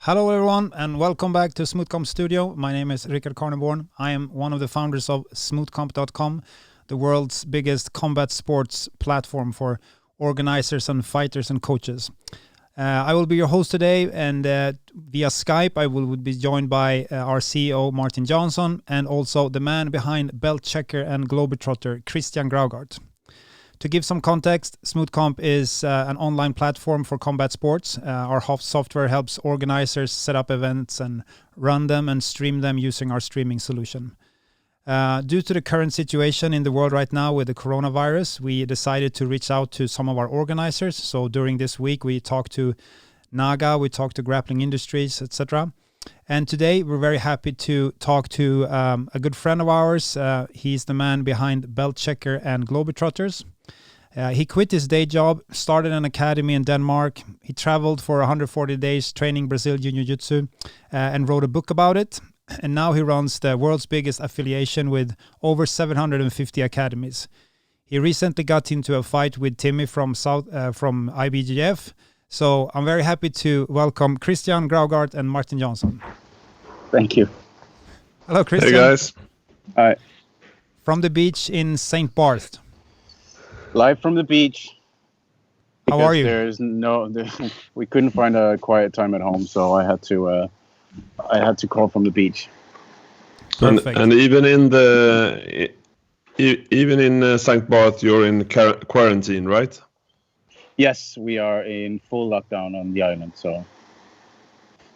Hello everyone and welcome back to Smoothcomps Studio. My name is Rickard Carneborn. I am one of the founders of Smoothcomp.com, the world's biggest combat sports platform for organizers and fighters and coaches. I will be your host today, and via Skype I will be joined by our CEO Martin Johnson and also the man behind Beltchecker and Globetrotter, Christian Graugart. To give some context, Smoothcomp is an online platform for combat sports. Our software helps organizers set up events and run them and stream them using our streaming solution. Due to the current situation in the world right now with the coronavirus, we decided to reach out to some of our organizers. So during this week, we talked to Naga, we talked to Grappling Industries, etc. And today, we're very happy to talk to a good friend of ours. He's the man behind Beltchecker and Globetrotters. He quit his day job, started an academy in Denmark. He traveled for 140 days training Brazilian jiu-jitsu and wrote a book about it. And now he runs the world's biggest affiliation with over 750 academies. He recently got into a fight with Timmy from IBJJF. So I'm very happy to welcome Christian Graugart and Martin Johnson. Thank you. Hello, Christian. Hey, guys. Hi. From the beach in St. Barth. Live from the beach. How are you? We couldn't find a quiet time at home, so I had to call from the beach. Perfect. And even in St. Barth, you're in quarantine, right? Yes, we are in full lockdown on the island, so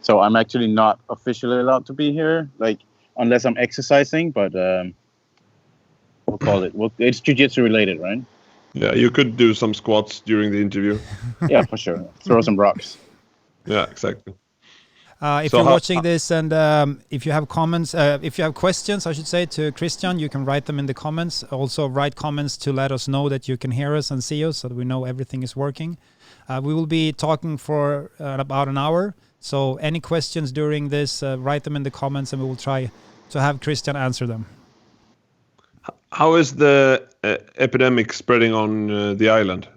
I'm actually not officially allowed to be here, like unless I'm exercising. But we'll call it. It's jiu-jitsu related, right? Yeah, you could do some squats during the interview. Yeah, for sure. Throw some rocks. Yeah, exactly. If you're watching this and if you have comments, if you have questions, I should say, to Christian, you can write them in the comments. Also write comments to let us know that you can hear us and see us so that we know everything is working. We will be talking for about an hour. So any questions during this, write them in the comments and we will try to have Christian answer them. How is the epidemic spreading on the island?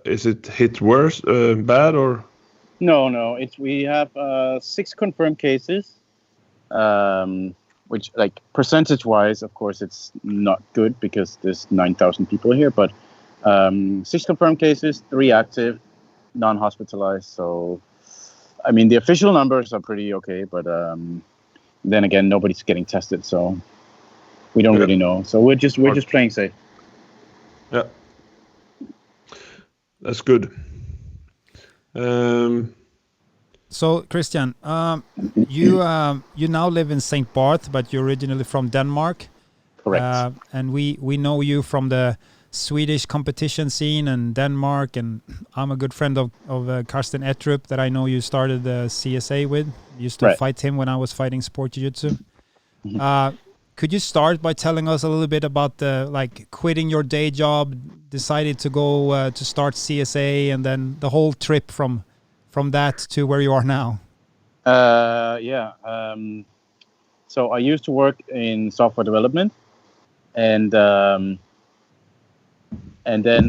Is it hit worse, bad, or? No. We have 6 confirmed cases, which, like, percentage-wise, of course, it's not good because there's 9,000 people here. But 6 confirmed cases, 3 active, non-hospitalized. So, I mean, the official numbers are pretty okay, but then again, nobody's getting tested, so we don't really know. So we're just playing safe. Yeah, that's good. So Christian, you now live in St. Barth, but you're originally from Denmark. Correct. And we know you from the Swedish competition scene in Denmark, and I'm a good friend of Carsten Ettrup that I know you started the CSA with. Used to fight him when I was fighting sport jiu-jitsu. Could you start by telling us a little bit about quitting your day job, decided to go to start CSA, and then the whole trip from that to where you are now? So I used to work in software development, and then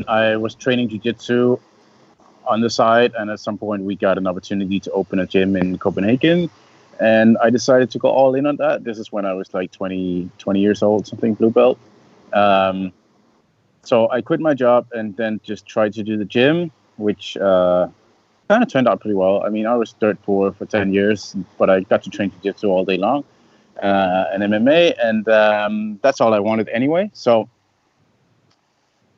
I was training jiu-jitsu on the side, and at some point we got an opportunity to open a gym in Copenhagen. And I decided to go all in on that. This is when I was like 20 years old, something, blue belt. So I quit my job and then just tried to do the gym, which kind of turned out pretty well. I mean, I was dirt poor for 10 years, but I got to train jiu-jitsu all day long and MMA, and that's all I wanted anyway. So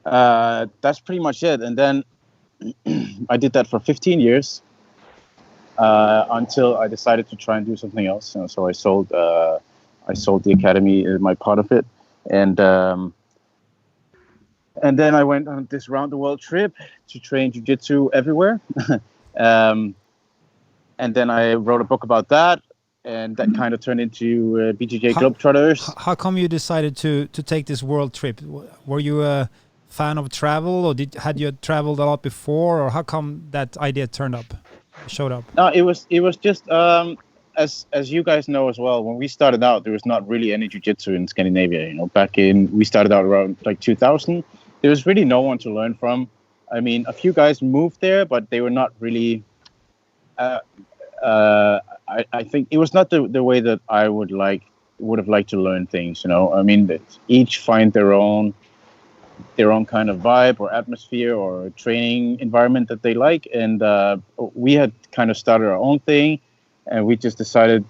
that's pretty much it. And then I did that for 15 years. Until I decided to try and do something else. So I sold the academy, my part of it, and then I went on this round the world trip to train jiu-jitsu everywhere. And then I wrote a book about that, and that kind of turned into BJJ Globetrotters. How come you decided to take this world trip? Were you a fan of travel, or had you traveled a lot before, or how come that idea showed up? No, it was just as you guys know as well. When we started out, there was not really any jiu-jitsu in Scandinavia. We started out around like 2000. There was really no one to learn from. I mean, a few guys moved there, but they were not really I think it was not the way that I would have liked to learn things. I mean, that each find their own kind of vibe or atmosphere or training environment that they like, and we had kind of started our own thing, and we just decided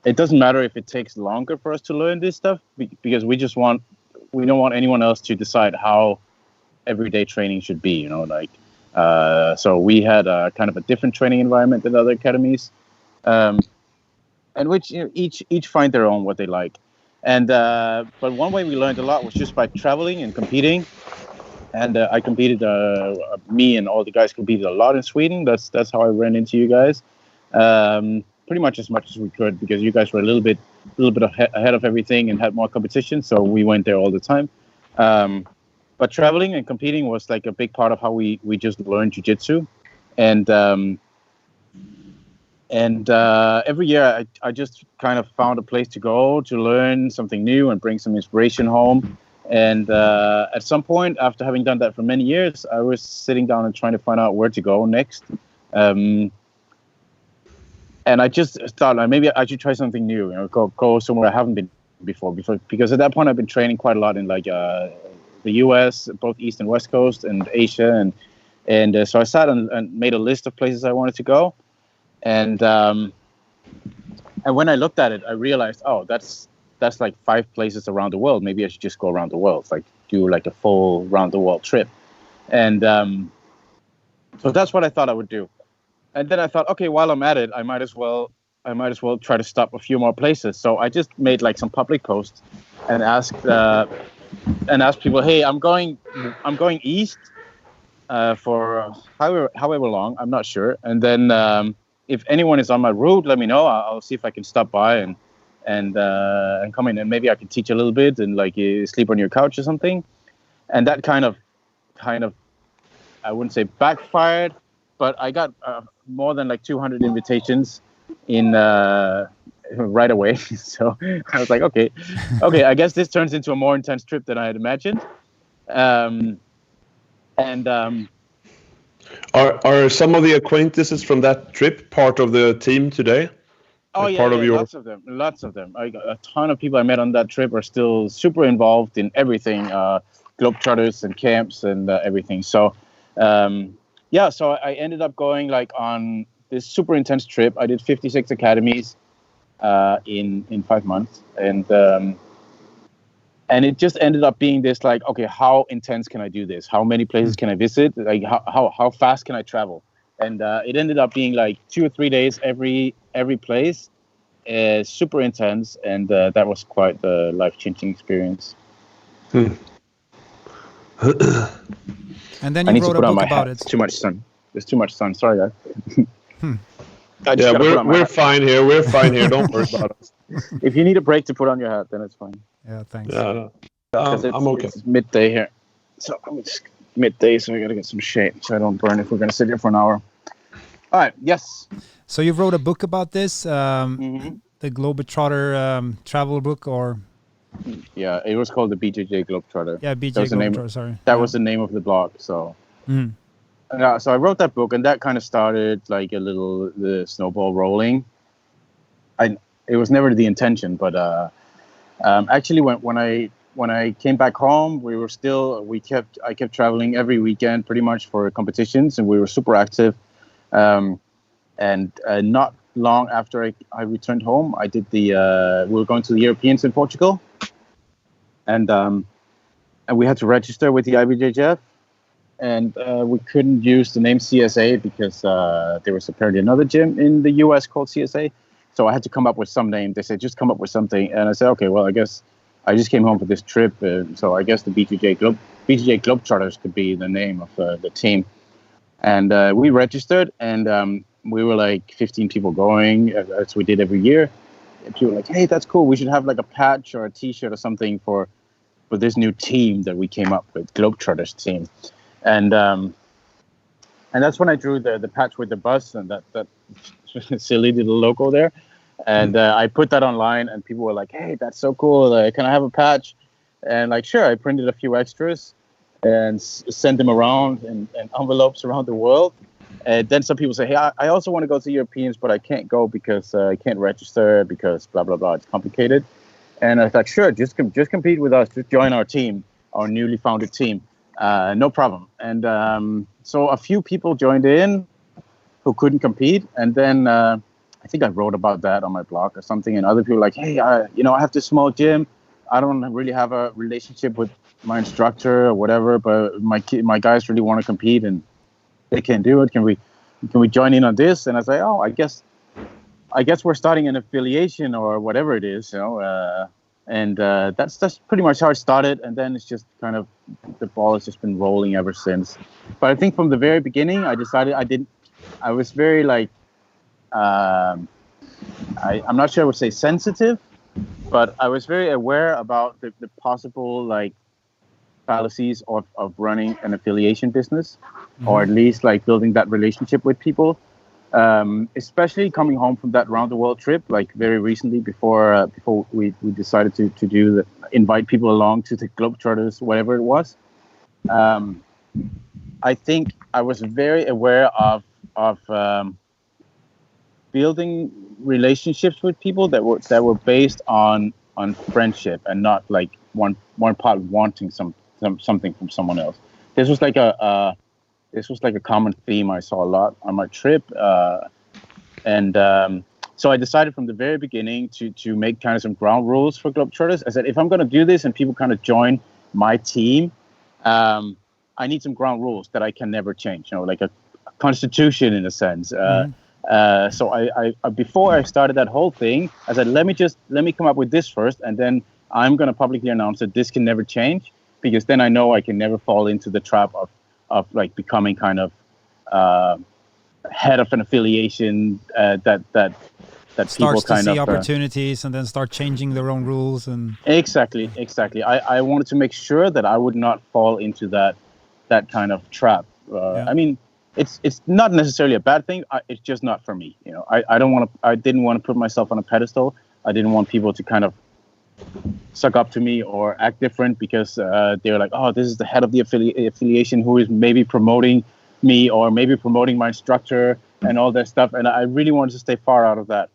it doesn't matter if it takes longer for us to learn this stuff, because we don't want anyone else to decide how everyday training should be. So we had a kind of a different training environment than other academies, and which each find their own what they like. And but one way we learned a lot was just by traveling and competing. And I competed. Me and all the guys competed a lot in Sweden. That's how I ran into you guys. Pretty much as we could, because you guys were a little bit ahead of everything and had more competition. So we went there all the time. But traveling and competing was like a big part of how we just learned jiu-jitsu. And every year I just kind of found a place to go to learn something new and bring some inspiration home. And at some point, after having done that for many years, I was sitting down and trying to find out where to go next. And I just thought, like, maybe I should try something new, go somewhere I haven't been before. Because at that point, I've been training quite a lot in the U.S., both East and West Coast, and Asia, and so I sat and made a list of places I wanted to go. And when I looked at it, I realized, that's like 5 places around the world. Maybe I should just go around the world, do like a full round the world trip. And so that's what I thought I would do. And then I thought, okay, while I'm at it, I might as well try to stop a few more places. So I just made like some public posts and asked people, hey, I'm going east for however long, I'm not sure. And then if anyone is on my route, let me know. I'll see if I can stop by and come in, and maybe I can teach a little bit and sleep on your couch or something. And that kind of I wouldn't say backfired, but I got more than 200 invitations in right away. So I was like, okay, I guess this turns into a more intense trip than I had imagined. Are some of the acquaintances from that trip part of the team today? Oh, yeah, lots of them. A ton of people I met on that trip are still super involved in everything, globetrotters and camps and everything. So, so I ended up going on this super intense trip. I did 56 academies in 5 months, and it just ended up being this okay, how intense can I do this? How many places can I visit? How fast can I travel? And it ended up being 2 or 3 days every place, super intense, and that was quite a life-changing experience. And then you wrote a book about it. Too much sun. There's too much sun. Sorry, guys. Yeah, we're fine here. We're fine here. Don't worry about us. If you need a break to put on your hat, then it's fine. Yeah, thanks. Yeah, I'm okay. It's midday here, so it's midday, so I gotta get some shade so I don't burn if we're gonna sit here for an hour. All right. Yes. So you wrote a book about this, the Globetrotter travel book, or? Yeah, it was called the BJJ Globetrotter. Yeah, BJJ Globetrotter. Sorry. That was the name of the blog. So. So I wrote that book, and that kind of started the snowball rolling. It was never the intention, but actually when I came back home, I kept traveling every weekend pretty much for competitions, and we were super active. And not long after I returned home, I did we were going to the Europeans in Portugal, and we had to register with the IBJJF. And we couldn't use the name CSA because there was apparently another gym in the US called CSA. So I had to come up with some name. They said, just come up with something. And I said, okay, well, I guess I just came home for this trip. So I guess the BJJ Globetrotters could be the name of the team. And we registered, and we were 15 people going, as we did every year. And people were like, hey, that's cool. We should have a patch or a T-shirt or something for this new team that we came up with, Globetrotters team. And that's when I drew the patch with the bus and that silly little logo there. And I put that online, and people were like, hey, that's so cool. Can I have a patch? And sure, I printed a few extras and sent them around in envelopes around the world. And then some people say, hey, I also want to go to Europeans, but I can't go because I can't register because blah, blah, blah. It's complicated. And I thought, sure, just compete with us. Just join our team, our newly founded team. No problem. And so a few people joined in who couldn't compete. And then I think I wrote about that on my blog or something. And other people were like, hey, I have this small gym. I don't really have a relationship with my instructor or whatever, but my guys really want to compete and they can't do it. Can we join in on this? And I say, oh, I guess we're starting an affiliation or whatever it is, and that's pretty much how it started. And then it's just kind of the ball has just been rolling ever since. But I think from the very beginning, I decided I was very like, I'm not sure I would say sensitive, but I was very aware about the possible like fallacies of running an affiliation business, or at least like building that relationship with people, especially coming home from that round the world trip, like very recently before we decided to do invite people along to the Globetrotters, whatever it was. I think I was very aware of building relationships with people that were based on friendship and not like one part wanting something from someone else. This was like a common theme I saw a lot on my trip, and so I decided from the very beginning to make kind of some ground rules for Globetrotters. I said, if I'm going to do this and people kind of join my team, I need some ground rules that I can never change. Like a constitution in a sense. So I before I started that whole thing, I said, let me come up with this first, and then I'm going to publicly announce that this can never change, because then I know I can never fall into the trap of like becoming kind of head of an affiliation that starts people to kind see of opportunities and then start changing their own rules. And exactly. I wanted to make sure that I would not fall into that kind of trap. I mean, it's not necessarily a bad thing. It's just not for me. I didn't want to put myself on a pedestal. I didn't want people to kind of suck up to me or act different because they're like, oh, this is the head of the affiliation who is maybe promoting me or maybe promoting my instructor and all that stuff. And I really wanted to stay far out of that.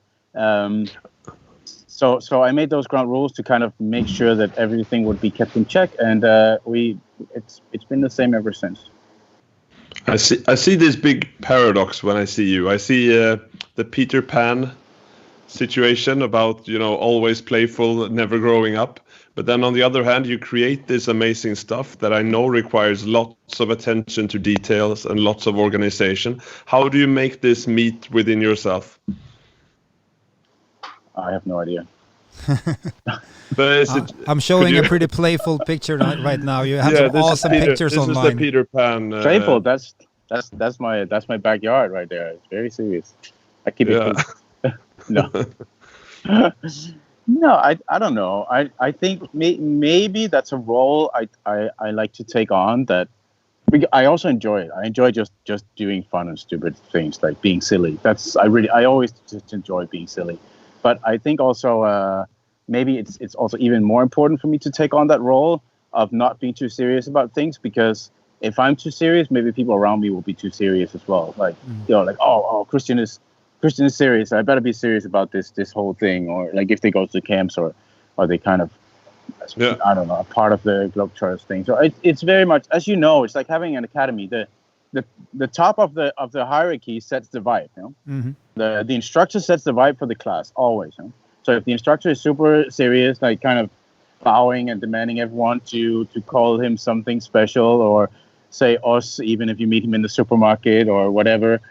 So I made those ground rules to kind of make sure that everything would be kept in check, and it's been the same ever since. I see this big paradox when I see you. I see the Peter Pan situation about, always playful, never growing up. But then on the other hand, you create this amazing stuff that I know requires lots of attention to details and lots of organization. How do you make this meet within yourself? I have no idea. But I'm showing a pretty playful picture right now. You have some awesome pictures online. This is the Peter Pan. Playful. That's my backyard right there. It's very serious. I keep it. No. No, I don't know. I think maybe that's a role I like to take on. That I also enjoy it. I enjoy just doing fun and stupid things, like being silly. I always just enjoy being silly. But I think also maybe it's also even more important for me to take on that role of not being too serious about things, because if I'm too serious, maybe people around me will be too serious as well. Like like oh Christian is serious. I better be serious about this whole thing. Or like if they go to camps or they kind of I don't know, a part of the Globetrotters thing. So it's very much, as you know, it's like having an academy. The top of the hierarchy sets the vibe. The instructor sets the vibe for the class always. So if the instructor is super serious, like kind of bowing and demanding everyone to call him something special, or say us, even if you meet him in the supermarket or whatever.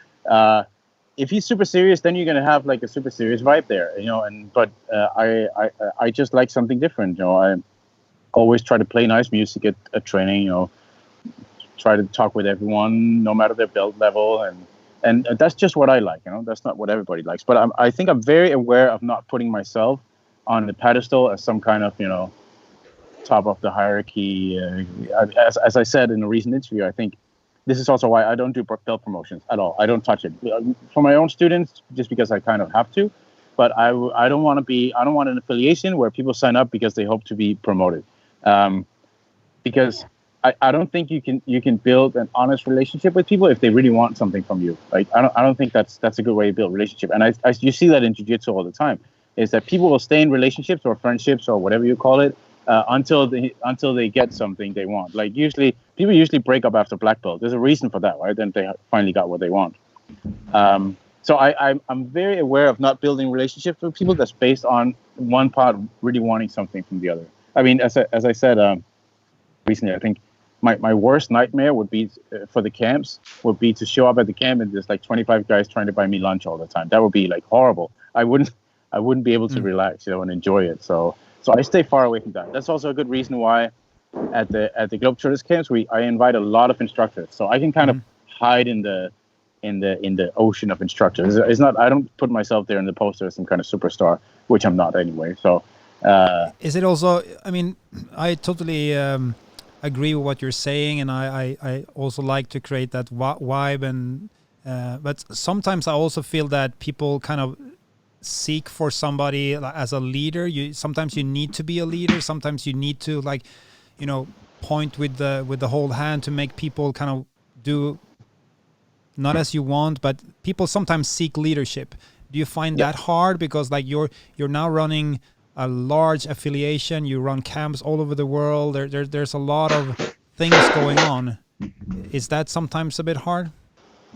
If he's super serious, then you're gonna have like a super serious vibe there, But I just like something different. I always try to play nice music at training. Try to talk with everyone, no matter their belt level, and that's just what I like. That's not what everybody likes. But I think I'm very aware of not putting myself on the pedestal as some kind of top of the hierarchy. As I said in a recent interview, I think this is also why I don't do belt promotions at all. I don't touch it for my own students, just because I kind of have to. But I don't want an affiliation where people sign up because they hope to be promoted. Because I don't think you can build an honest relationship with people if they really want something from you. Like I don't think that's a good way to build a relationship. And you see that in jiu-jitsu all the time. Is that people will stay in relationships or friendships or whatever you call it until they get something they want. Like people usually break up after black belt. There's a reason for that, right? Then they finally got what they want. So I'm very aware of not building relationships with people that's based on one part really wanting something from the other. I mean, as I said recently, I think my worst nightmare would be for the camps would be to show up at the camp and there's like 25 guys trying to buy me lunch all the time. That would be like horrible. I wouldn't be able to relax, and enjoy it. So I stay far away from that. That's also a good reason why at the Globetrotters camps I invite a lot of instructors, so I can kind of hide in the ocean of instructors. It's not, I don't put myself there in the poster as some kind of superstar, which I'm not anyway. So is it also? I mean, I totally agree with what you're saying, and I also like to create that vibe. And but sometimes I also feel that people kind of seek for somebody as a leader. Sometimes you need to be a leader. Sometimes you need to point with the whole hand to make people kind of do not as you want. But people sometimes seek leadership. Do you find that hard because you're now running a large affiliation? You run camps all over the world. There's a lot of things going on. Is that sometimes a bit hard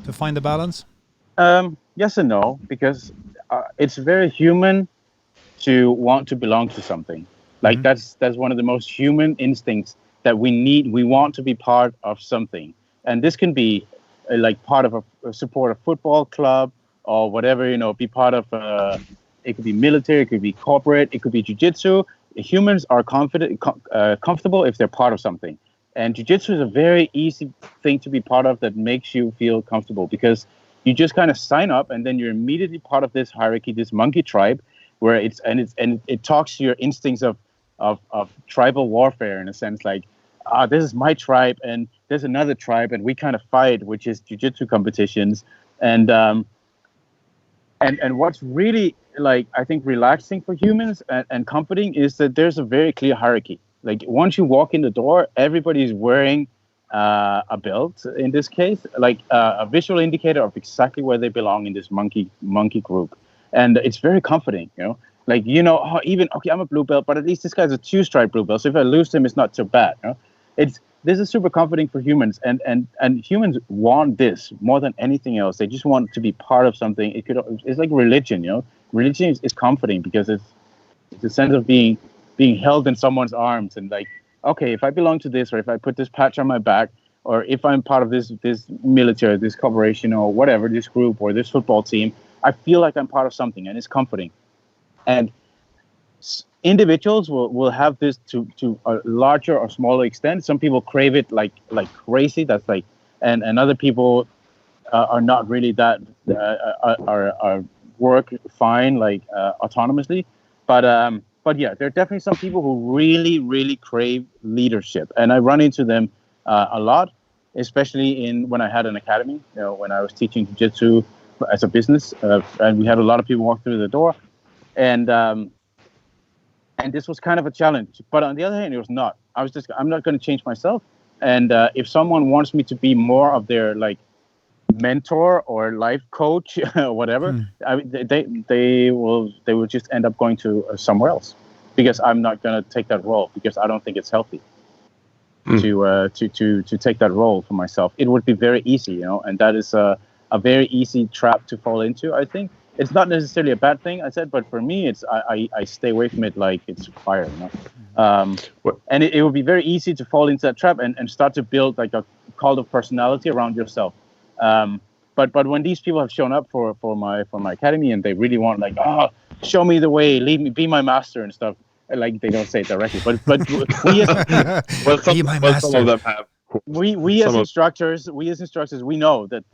to find the balance? Yes and no, because it's very human to want to belong to something. Like that's one of the most human instincts that we need. We want to be part of something, and this can be like part of a support a football club or whatever. Be part of. It could be military, it could be corporate, it could be jiu-jitsu. Humans are comfortable if they're part of something. And jiu-jitsu is a very easy thing to be part of that makes you feel comfortable, because you just kind of sign up and then you're immediately part of this hierarchy, this monkey tribe, where it talks to your instincts of tribal warfare, in a sense, like, this is my tribe and there's another tribe and we kind of fight, which is jiu-jitsu competitions. And what's really, I think, relaxing for humans and comforting is that there's a very clear hierarchy. Like, once you walk in the door, everybody's wearing a belt, in this case, like a visual indicator of exactly where they belong in this monkey group. And it's very comforting, okay, I'm a blue belt, but at least this guy's a 2-stripe blue belt. So if I lose him, it's not so bad. This is super comforting for humans, and humans want this more than anything else. They just want to be part of something. It's like religion, Religion is comforting because it's a sense of being held in someone's arms, and like, okay, if I belong to this, or if I put this patch on my back, or if I'm part of this military, this corporation, or whatever, this group or this football team, I feel like I'm part of something, and it's comforting. And individuals will have this to a larger or smaller extent. Some people crave it like crazy. That's like, and other people are not really that are work fine autonomously. But yeah, there are definitely some people who really, really crave leadership, and I run into them a lot, especially when I had an academy. When I was teaching jiu-jitsu as a business, and we had a lot of people walk through the door, and this was kind of a challenge. But on the other hand, it was not. I'm not going to change myself. And if someone wants me to be more of their mentor or life coach or whatever, they will just end up going to somewhere else, because I'm not going to take that role, because I don't think it's healthy to take that role for myself. It would be very easy, and that is a very easy trap to fall into. I think it's not necessarily a bad thing, I said, but for me, it's I stay away from it like it's fire, and it would be very easy to fall into that trap and start to build like a cult of personality around yourself. But when these people have shown up for my academy, and they really want show me the way, lead me, be my master and stuff. Like, they don't say it directly, but we as, some of them have. We as instructors, we know that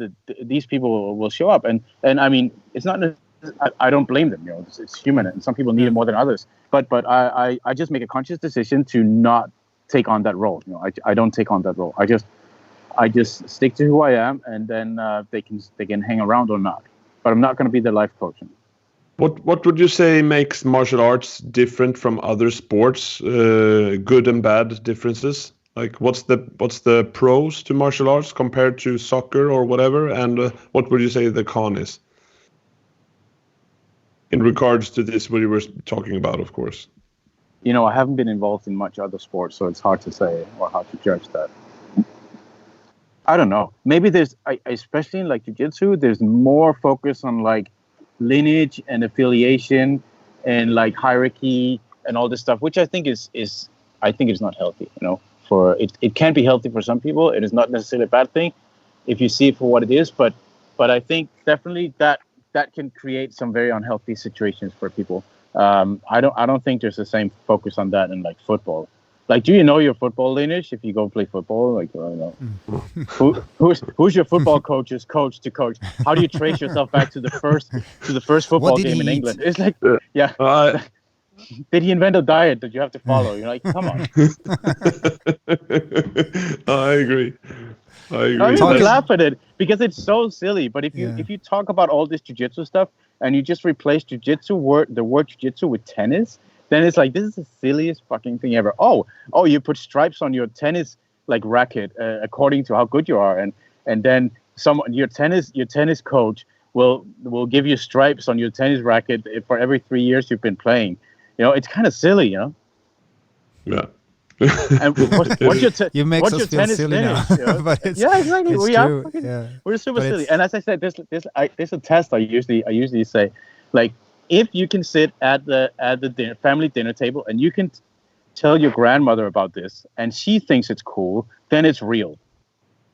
these people will show up, and I mean, it's not. I don't blame them. It's human, and some people need it more than others. But I just make a conscious decision to not take on that role. I don't take on that role. I just stick to who I am, and then they can hang around or not. But I'm not going to be their life coach. What would you say makes martial arts different from other sports? Good and bad differences? Like, what's the pros to martial arts compared to soccer or whatever? And what would you say the con is? In regards to this, what you were talking about, of course. I haven't been involved in much other sports, so it's hard to say or hard to judge that. I don't know. Maybe especially in like jiu-jitsu, there's more focus on like lineage and affiliation and like hierarchy and all this stuff, which I think is not healthy. For it can be healthy for some people. It is not necessarily a bad thing if you see it for what it is. But I think definitely that can create some very unhealthy situations for people. I don't think there's the same focus on that in like football. Like, do you know your football lineage if you go play football? Like, I don't know. Who's your football coach's coach to coach? How do you trace yourself back to the first football game in England? It's like, yeah. Did he invent a diet that you have to follow? You're like, come on. I agree. I mean, we laugh at it because it's so silly. But if you talk about all this jiu-jitsu stuff and you just replace the word jiu-jitsu with tennis, then it's like, this is the silliest fucking thing ever. Oh, you put stripes on your tennis like racket according to how good you are, and then your tennis coach will give you stripes on your tennis racket for every 3 years you've been playing. It's kind of silly, Yeah. And what's your tennis silly finish? now. But exactly. It's We're super silly. And as I said, there's a test I usually say, like, if you can sit at the family dinner table and you can tell your grandmother about this and she thinks it's cool, then it's real.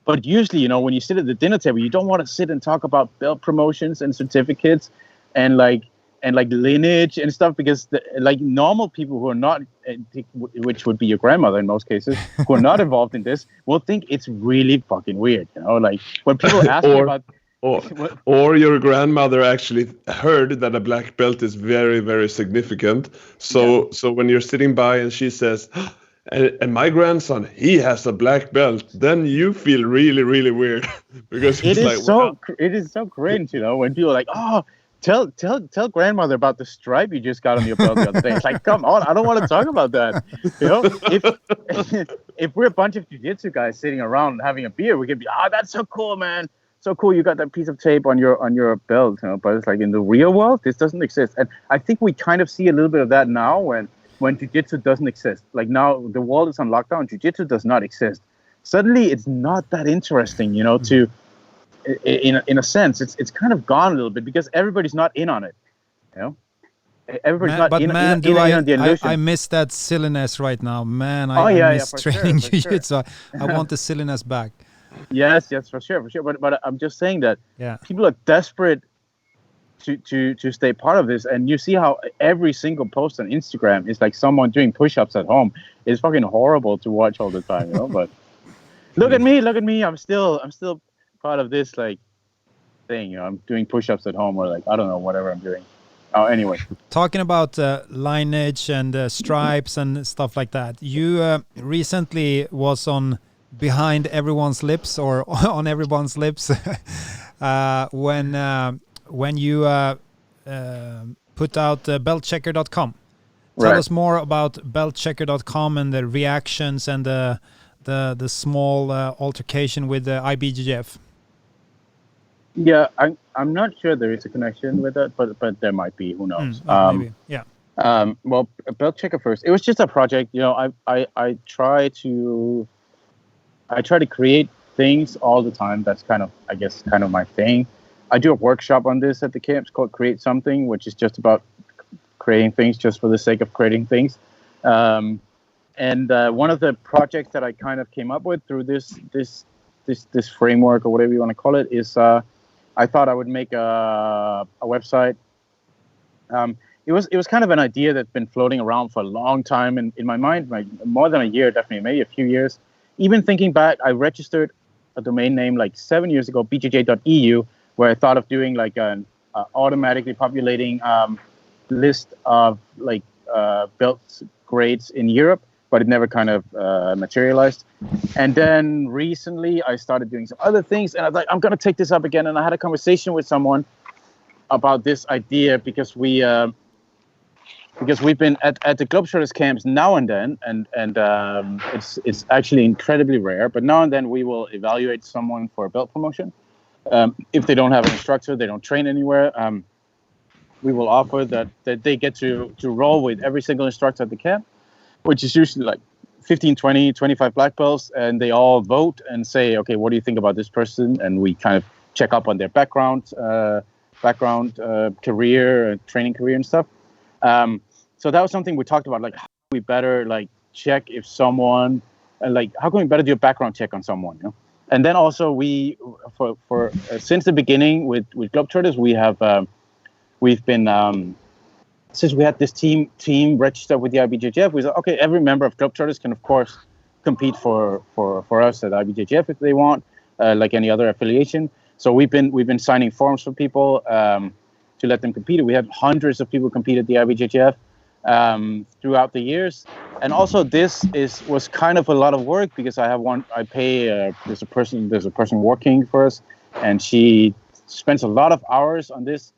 But usually, when you sit at the dinner table, you don't want to sit and talk about belt promotions and certificates and like lineage and stuff, because like normal people who are not, which would be your grandmother in most cases, who are not involved in this, will think it's really fucking weird. Like when people ask me about. Or your grandmother actually heard that a black belt is very, very significant. So when you're sitting by and she says, and my grandson, he has a black belt, then you feel really, really weird because it is so cringe, when people are like, oh, tell grandmother about the stripe you just got on your belt the other day. It's like, come on, I don't want to talk about that. If we're a bunch of jiu-jitsu guys sitting around having a beer, we can be, that's so cool, man. So cool, you got that piece of tape on your belt, but it's like in the real world, this doesn't exist. And I think we kind of see a little bit of that now when jiu-jitsu doesn't exist. Like now the world is on lockdown, jiu-jitsu does not exist. Suddenly it's not that interesting, to in a sense, it's kind of gone a little bit because everybody's not in on it, Everybody's not in on the illusion. I miss that silliness right now, man. I miss training jiu-jitsu. I want the silliness back. Yes, for sure. But I'm just saying that people are desperate to stay part of this, and you see how every single post on Instagram is like someone doing push-ups at home. It's fucking horrible to watch all the time, But look at me. I'm still part of this like thing. I'm doing push-ups at home, or like I don't know, whatever I'm doing. Oh, anyway. Talking about lineage and stripes and stuff like that. You recently was on Behind Everyone's Lips, or on everyone's lips, when you put out Beltchecker.com. Tell us more about Beltchecker.com and the reactions and the small altercation with the IBJJF. Yeah, I'm not sure there is a connection with that, but there might be. Who knows? Maybe. Yeah. Well, Beltchecker first. It was just a project. I try to create things all the time. That's kind of my thing. I do a workshop on this at the camps called Create Something, which is just about creating things just for the sake of creating things. And one of the projects that I kind of came up with through this framework, or whatever you want to call it, is I thought I would make a website. It was kind of an idea that's been floating around for a long time in my mind, like more than a year, definitely, maybe a few years. Even thinking back, I registered a domain name like 7 years ago, bjj.eu, where I thought of doing like an automatically populating list of like belt grades in Europe, but it never kind of materialized. And then recently I started doing some other things, and I was like, I'm going to take this up again. And I had a conversation with someone about this idea because we because we've been at the Globetrotters camps now and then, and it's actually incredibly rare, but now and then we will evaluate someone for a belt promotion. If they don't have an instructor, they don't train anywhere, we will offer that they get to roll with every single instructor at the camp, which is usually like 15, 20, 25 black belts, and they all vote and say, okay, what do you think about this person? And we kind of check up on their background, career, training career and stuff. So that was something we talked about, like how we better like check if someone, like how can we better do a background check on someone, you know? And then also we, for since the beginning with Globetrotters, we've been since we had this team registered with the IBJJF, we said, okay, every member of Globetrotters can of course compete for us at IBJJF if they want, like any other affiliation. So we've been signing forms for people to let them compete. We had hundreds of people compete at the IBJJF throughout the years, and also this was kind of a lot of work because I pay there's a person working for us, and she spends a lot of hours on this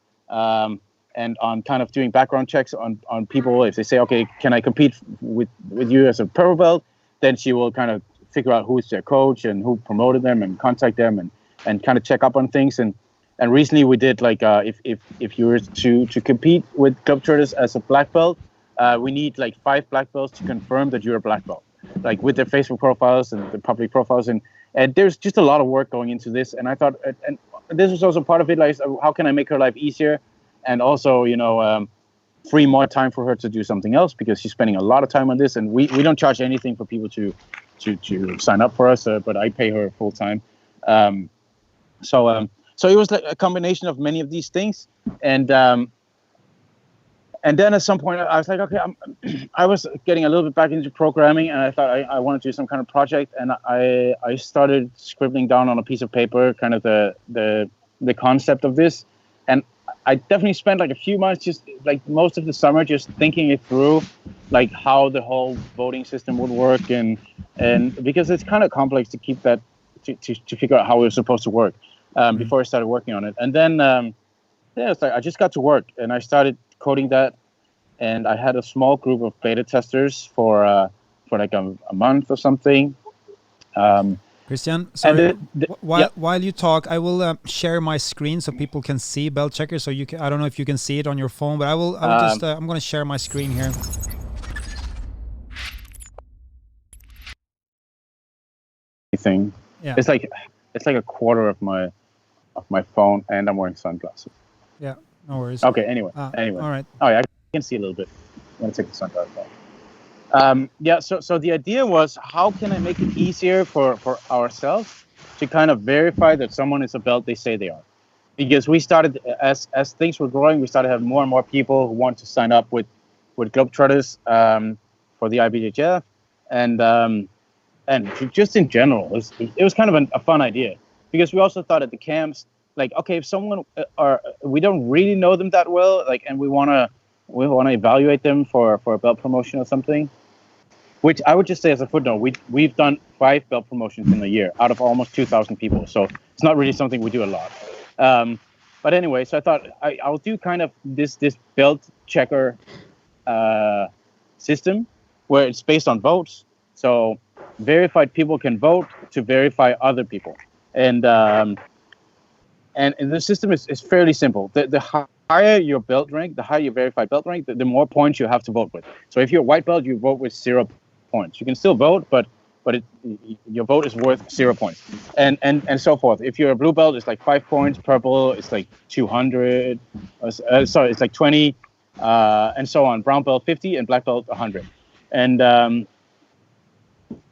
and on kind of doing background checks on people. If they say, okay, can I compete with you as a pro belt, then she will kind of figure out who's their coach and who promoted them and contact them and kind of check up on things. And recently we did like if you were to compete with Globetrotters as a black belt, we need like 5 black belts to confirm that you're a black belt, like with their Facebook profiles and the public profiles, and there's just a lot of work going into this. And I thought, and this was also part of it, like how can I make her life easier, and also free more time for her to do something else, because she's spending a lot of time on this, and we don't charge anything for people to sign up for us, but I pay her full time. So it was like a combination of many of these things, and then at some point I was like, okay, I was getting a little bit back into programming, and I thought I wanted to do some kind of project, and I started scribbling down on a piece of paper kind of the concept of this, and I definitely spent like a few months, just like most of the summer, just thinking it through, like how the whole voting system would work, and because it's kind of complex to keep that to figure out how it was supposed to work before I started working on it. And then it's like I just got to work and I started coding that, and I had a small group of beta testers for like a month or something. Christian, sorry. While you talk, I will share my screen so people can see Beltchecker. So you can, I don't know if you can see it on your phone, but I will just I'm going to share my screen here. Thing. Yeah. It's like a quarter of my phone, and I'm wearing sunglasses. Yeah, no worries. Okay. Anyway. All right. Oh yeah, I can see a little bit. I'm gonna take the sunglasses off. So the idea was, how can I make it easier for ourselves to kind of verify that someone is a belt they say they are? Because we started, as things were growing, we started having more and more people who want to sign up with Globetrotters for the IBJJF, and just in general, it was kind of a fun idea, because we also thought at the camps, like, okay, if someone we don't really know them that well, like, and we want to evaluate them for a belt promotion or something, which I would just say as a footnote, we've done 5 belt promotions in a year out of almost 2,000 people, so it's not really something we do a lot. But anyway, so I thought I'll do kind of this belt checker system where it's based on votes. So verified people can vote to verify other people, and the system is fairly simple. The higher your belt rank, the higher your verified belt rank, the more points you have to vote with. So if you're a white belt, you vote with 0 points. You can still vote, but your vote is worth 0 points, and so forth. If you're a blue belt, it's like 5 points. Purple, it's like 200. It's like 20, and so on. Brown belt 50, and black belt 100.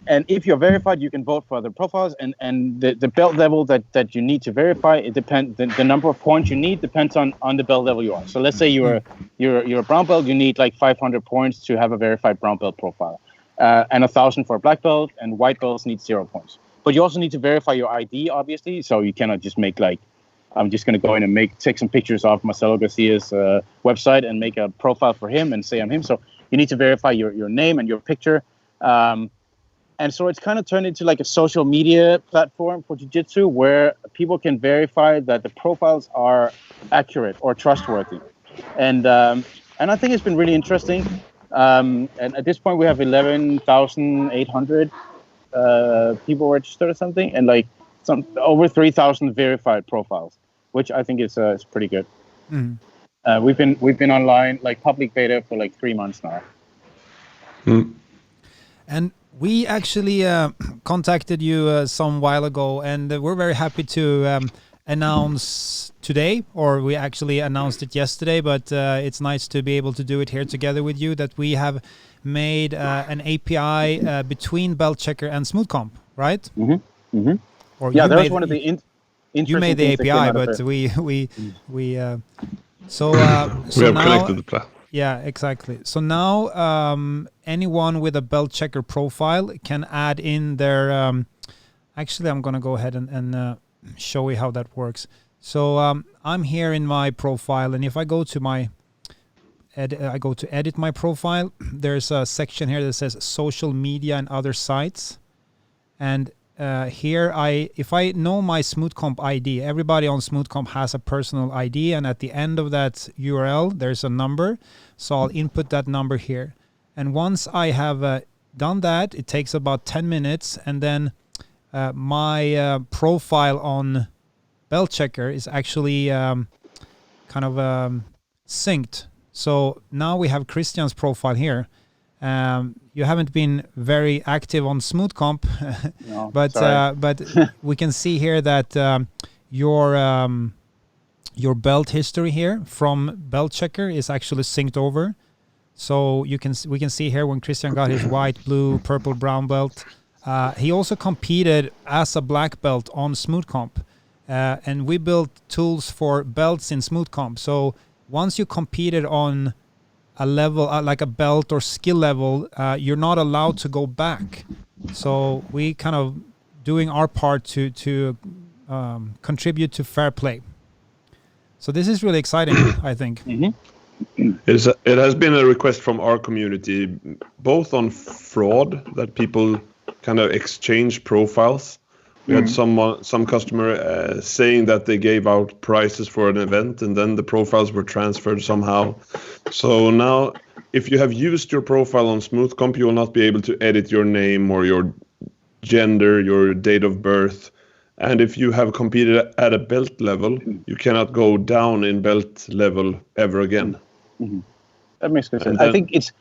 And if you're verified, you can vote for other profiles, and the belt level that you need to verify, it depends. The number of points you need depends on the belt level you are. So let's say you're a brown belt, you need like 500 points to have a verified brown belt profile, and 1,000 for a black belt, and white belts need 0 points. But you also need to verify your ID, obviously. So you cannot just make like, I'm just going to go in and take some pictures of Marcelo Garcia's website and make a profile for him and say I'm him. So you need to verify your name and your picture. And so it's kind of turned into like a social media platform for jiu-jitsu, where people can verify that the profiles are accurate or trustworthy. And and I think it's been really interesting. And at this point, we have 11,800 people registered or something, and like over 3,000 verified profiles, which I think is pretty good. Mm. We've been online, like public beta, for like 3 months now. And we actually contacted you some while ago, and we're very happy to announce today, or we actually announced it yesterday, but it's nice to be able to do it here together with you, that we have made an API between Beltchecker and Smoothcomp, right? Mm-hmm. Mm-hmm. Or yeah, that was one of the you made the API, but so we have now, connected the plan. Yeah, exactly. So now anyone with a Beltchecker profile can add in their. Actually, I'm going to go ahead and show you how that works. So I'm here in my profile, and if I go to my edit my profile, there's a section here that says social media and other sites, and here if I know my Smoothcomp ID, everybody on Smoothcomp has a personal ID, and at the end of that URL there's a number, so I'll input that number here, and once I have done that, it takes about 10 minutes, and then my profile on Beltchecker is actually kind of synced. So now we have Christian's profile here. You haven't been very active on Smoothcomp, no, but we can see here that your belt history here from Beltchecker is actually synced over. So we can see here when Christian got his white, blue, purple, brown belt. He also competed as a black belt on Smoothcomp, and we built tools for belts in Smoothcomp. So once you competed on a level like a belt or skill level, you're not allowed to go back. So we kind of doing our part to contribute to fair play. So this is really exciting, I think. Mm-hmm. It has been a request from our community, both on fraud, that people kind of exchange profiles. We had some customer saying that they gave out prices for an event and then the profiles were transferred somehow. So now, if you have used your profile on Smoothcomp, you will not be able to edit your name or your gender, your date of birth. And if you have competed at a belt level, you cannot go down in belt level ever again. Mm-hmm. That makes good sense. I think it's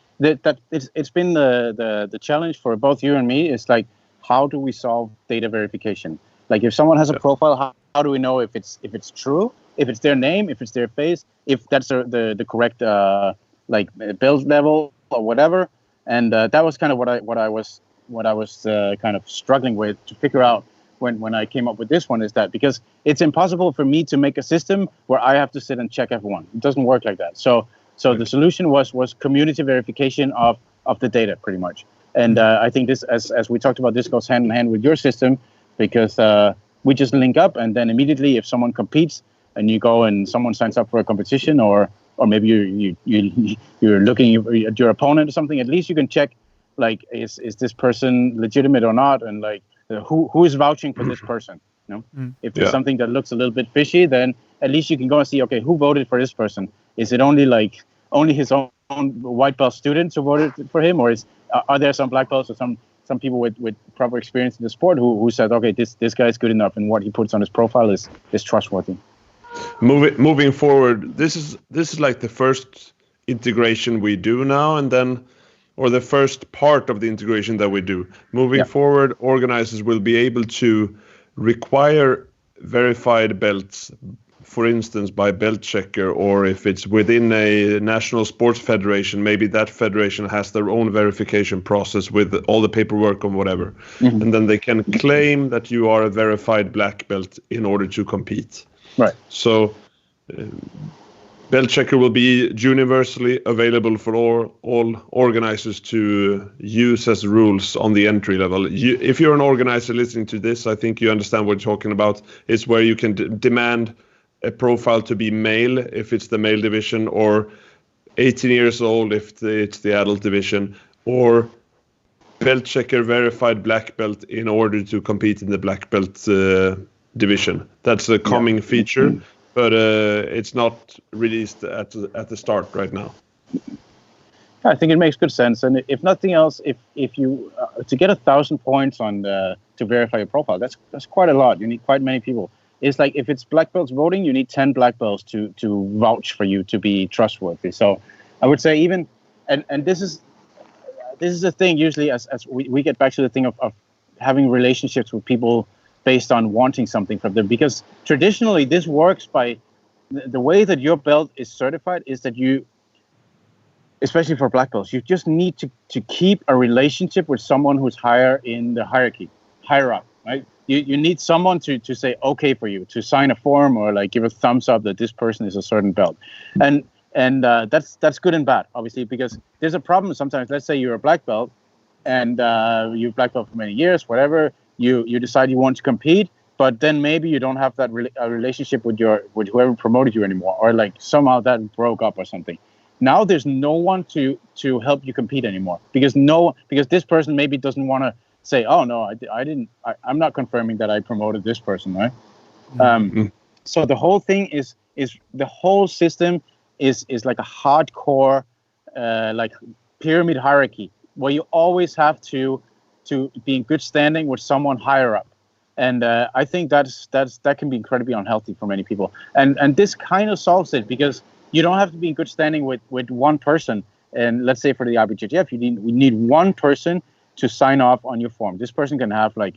been the challenge for both you and me is like, how do we solve data verification? Like if someone has a profile, how do we know if it's true, if it's their name, if it's their face, if that's the correct like build level or whatever? And that was kind of what I was kind of struggling with to figure out when I came up with this one, is that because it's impossible for me to make a system where I have to sit and check everyone. It doesn't work like that. So the solution was community verification of the data, pretty much. And I think this, as we talked about, this goes hand in hand with your system, because we just link up, and then immediately if someone competes and you go and someone signs up for a competition, or maybe you're looking at your opponent or something, at least you can check, like, is this person legitimate or not, and like who is vouching for this person. You know, if it's something that looks a little bit fishy, then at least you can go and see, okay, who voted for this person? Is it only his own white belt students who voted for him, or are there some black belts or some people with proper experience in the sport who said, okay, this guy is good enough and what he puts on his profile is trustworthy? Moving forward, this is like the first integration we do now, and then, or the first part of the integration that we do. Moving forward, organizers will be able to require verified belts, for instance, by Beltchecker, or if it's within a national sports federation, maybe that federation has their own verification process with all the paperwork and whatever. Mm-hmm. And then they can claim that you are a verified black belt in order to compete. Right. So Beltchecker will be universally available for all organizers to use as rules on the entry level. If you're an organizer listening to this, I think you understand what you're talking about. It's where you can demand a profile to be male if it's the male division, or 18 years old if it's the adult division, or Beltchecker verified black belt in order to compete in the black belt division. That's a coming feature, but it's not released at the start right now. I think it makes good sense, and if nothing else, if you to get 1,000 points on to verify your profile, that's quite a lot. You need quite many people. It's like if it's black belts voting, you need 10 black belts to vouch for you to be trustworthy. So I would say even, and this is the thing usually as we get back to the thing of having relationships with people based on wanting something from them, because traditionally this works by the way that your belt is certified is that you, especially for black belts, you just need to keep a relationship with someone who's higher in the hierarchy, higher up, right? You need someone to say okay for you, to sign a form or like give a thumbs up that this person is a certain belt. And that's good and bad, obviously, because there's a problem sometimes. Let's say you're a black belt and you've black belt for many years, whatever, you decide you want to compete, but then maybe you don't have that relationship with whoever promoted you anymore, or like somehow that broke up or something. Now there's no one to help you compete anymore, because this person maybe doesn't want to say, oh no, I'm not confirming that I promoted this person, right? Mm-hmm. So the whole thing is the whole system is like a hardcore like pyramid hierarchy where you always have to be in good standing with someone higher up. And I think that can be incredibly unhealthy for many people. And this kind of solves it, because you don't have to be in good standing with one person. And let's say for the IBJJF, we need one person to sign off on your form. This person can have like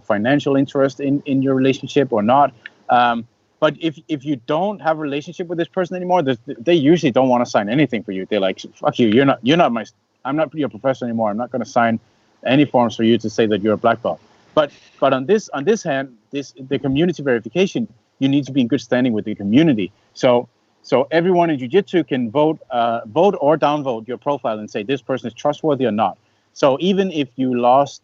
financial interest in your relationship or not. But if you don't have a relationship with this person anymore, they usually don't want to sign anything for you. They're like, fuck you, I'm not your professor anymore. I'm not going to sign any forms for you to say that you're a black belt. But on this hand, the community verification, you need to be in good standing with the community. So everyone in jiu-jitsu can vote or downvote your profile and say this person is trustworthy or not. So even if you lost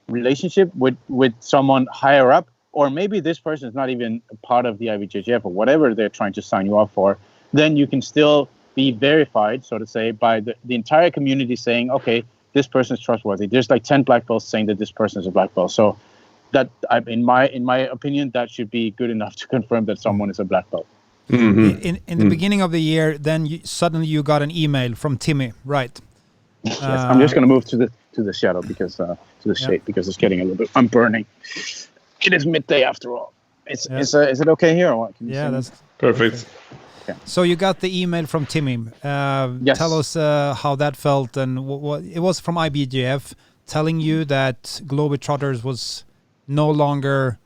relationship with someone higher up, or maybe this person is not even a part of the IBJJF or whatever they're trying to sign you up for, then you can still be verified, so to say, by the entire community saying, okay, this person is trustworthy. There's like 10 black belts saying that this person is a black belt. So that, in my opinion, that should be good enough to confirm that someone is a black belt. Mm-hmm. In the beginning of the year, then suddenly you got an email from Timmy, right? Yes, I'm just going to move to the shadow because to the shade, because it's getting a little bit. I'm burning. It is midday after all. Is it okay here or what? That's perfect. Okay. So you got the email from Timmy. Yes. Tell us how that felt, and what it was from IBJJF telling you that Globetrotters was no longer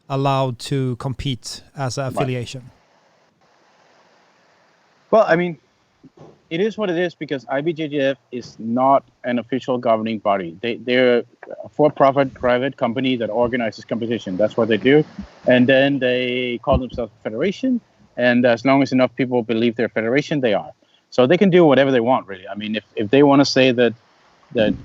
allowed to compete as an affiliation. Right. Well, I mean, it is what it is, because IBJJF is not an official governing body. They're a for-profit private company that organizes competition. That's what they do. And then they call themselves a federation. And as long as enough people believe they're a federation, they are. So they can do whatever they want, really. I mean, if they want to say that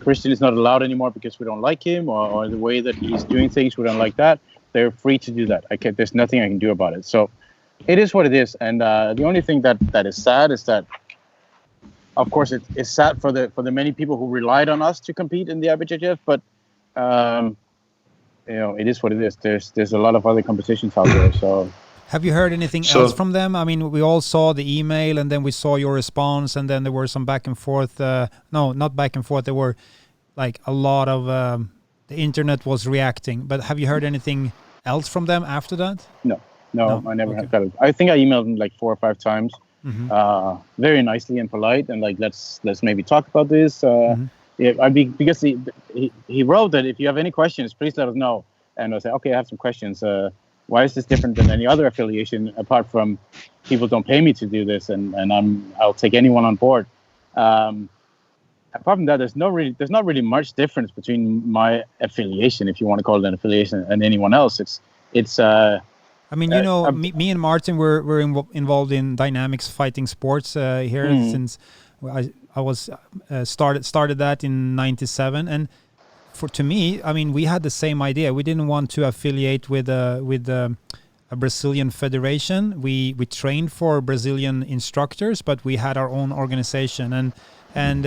Christian is not allowed anymore because we don't like him, or the way that he's doing things, we don't like that, they're free to do that. There's nothing I can do about it. So it is what it is. And the only thing that is sad is that, of course, it's sad for the many people who relied on us to compete in the IBJJF, but it is what it is. There's a lot of other competitions out there. So, have you heard anything else from them? I mean, we all saw the email, and then we saw your response, and then there were some back and forth. No, not back and forth. There were like a lot of the internet was reacting. But have you heard anything else from them after that? No, I never have got it. I think I emailed them like 4 or 5 times. Mm-hmm. Very nicely and polite, and like let's maybe talk about this. Because he wrote that if you have any questions, please let us know. And I said, okay, I have some questions. Why is this different than any other affiliation, apart from people don't pay me to do this, and I'll take anyone on board. Apart from that, there's not really much difference between my affiliation, if you want to call it an affiliation, and anyone else. It's I mean, me and Martin were involved in dynamics fighting sports here since I was started that in '97, and to me, I mean, we had the same idea. We didn't want to affiliate with a Brazilian federation. We trained for Brazilian instructors, but we had our own organization, and